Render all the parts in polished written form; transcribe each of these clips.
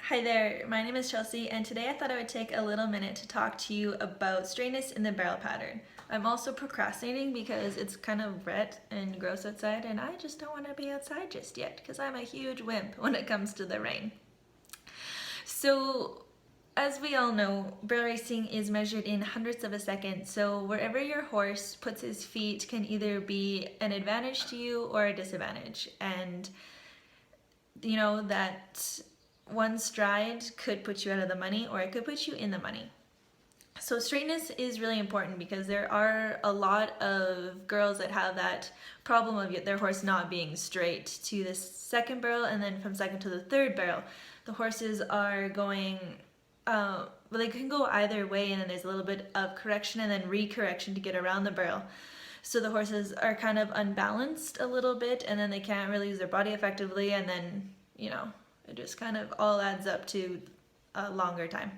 Hi there, my name is Chelsea, and today I thought I would take a little minute to talk to you about straightness in the barrel pattern. I'm also procrastinating because it's kind of wet and gross outside, and I just don't want to be outside just yet because I'm a huge wimp when it comes to the rain. So, as we all know, barrel racing is measured in hundredths of a second, so wherever your horse puts his feet can either be an advantage to you or a disadvantage. And you know that one stride could put you out of the money or it could put you in the money. So straightness is really important because there are a lot of girls that have that problem of their horse not being straight to the second barrel, and then from second to the third barrel the horses are going well, they can go either way, and then there's a little bit of correction and then re-correction to get around the barrel. So the horses are kind of unbalanced a little bit, and then they can't really use their body effectively, and then it just kind of all adds up to a longer time.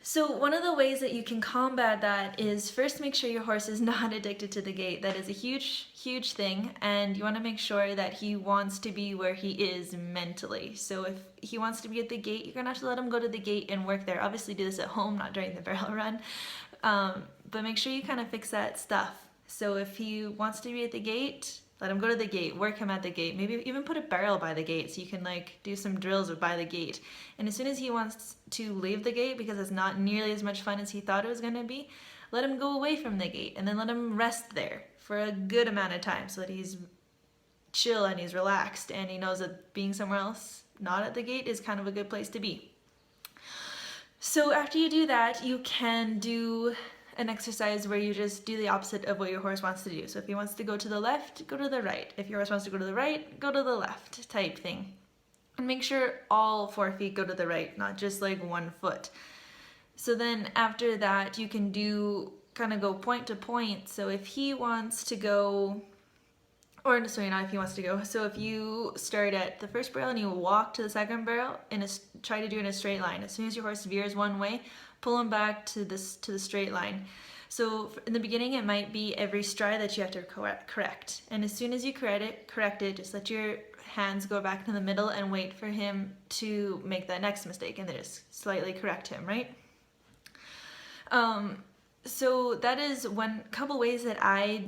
So one of the ways that you can combat that is first make sure your horse is not addicted to the gate. That is a huge thing, and you want to make sure that he wants to be where he is mentally. So if he wants to be at the gate, you're gonna have to let him go to the gate and work there. Obviously do this at home, not during the barrel run, but make sure you kind of fix that stuff. So if he wants to be at the gate, let him go to the gate, work him at the gate, maybe even put a barrel by the gate so you can do some drills by the gate. And as soon as he wants to leave the gate because it's not nearly as much fun as he thought it was gonna be, let him go away from the gate and then let him rest there for a good amount of time so that he's chill and he's relaxed and he knows that being somewhere else, not at the gate, is kind of a good place to be. So after you do that, you can do an exercise where you just do the opposite of what your horse wants to do. So if he wants to go to the left, go to the right. If your horse wants to go to the right, go to the left type thing. And make sure all 4 feet go to the right, not just like 1 foot. So then after that, you can do kind of go point to point. So if he wants to go, or sorry, not if he wants to go. So if you start at the first barrel and you walk to the second barrel and try to do it in a straight line. As soon as your horse veers one way, pull him back to the straight line. So in the beginning, it might be every stride that you have to correct. And as soon as you correct it, just let your hands go back to the middle and wait for him to make that next mistake, and then just slightly correct him, right? So that is one couple ways that I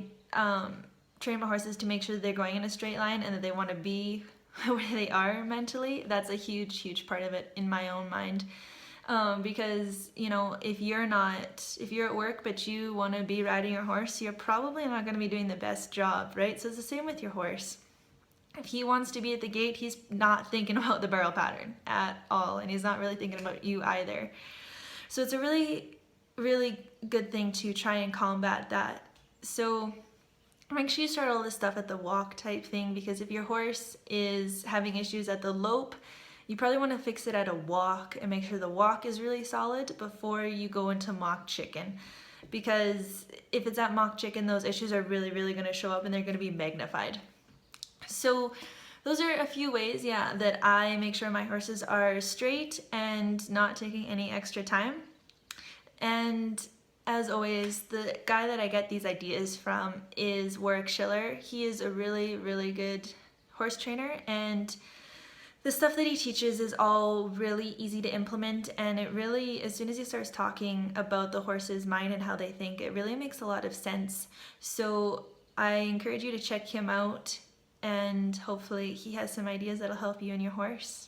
train my horses to make sure that they're going in a straight line and that they want to be where they are mentally. That's a huge part of it in my own mind. Because if you're at work but you want to be riding your horse, you're probably not going to be doing the best job, right? So it's the same with your horse. If he wants to be at the gate, he's not thinking about the barrel pattern at all, and he's not really thinking about you either. So it's a really good thing to try and combat that. So make sure you start all this stuff at the walk type thing, because if your horse is having issues at the lope, you probably want to fix it at a walk and make sure the walk is really solid before you go into mock chicken. Because if it's at mock chicken, those issues are really going to show up and they're going to be magnified. So those are a few ways, that I make sure my horses are straight and not taking any extra time. And as always, the guy that I get these ideas from is Warwick Schiller. He is a really good horse trainer, and the stuff that he teaches is all really easy to implement, and it really, as soon as he starts talking about the horse's mind and how they think, it really makes a lot of sense. So I encourage you to check him out, and hopefully he has some ideas that'll help you and your horse.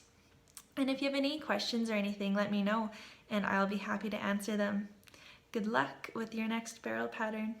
And if you have any questions or anything, let me know, and I'll be happy to answer them. Good luck with your next barrel pattern.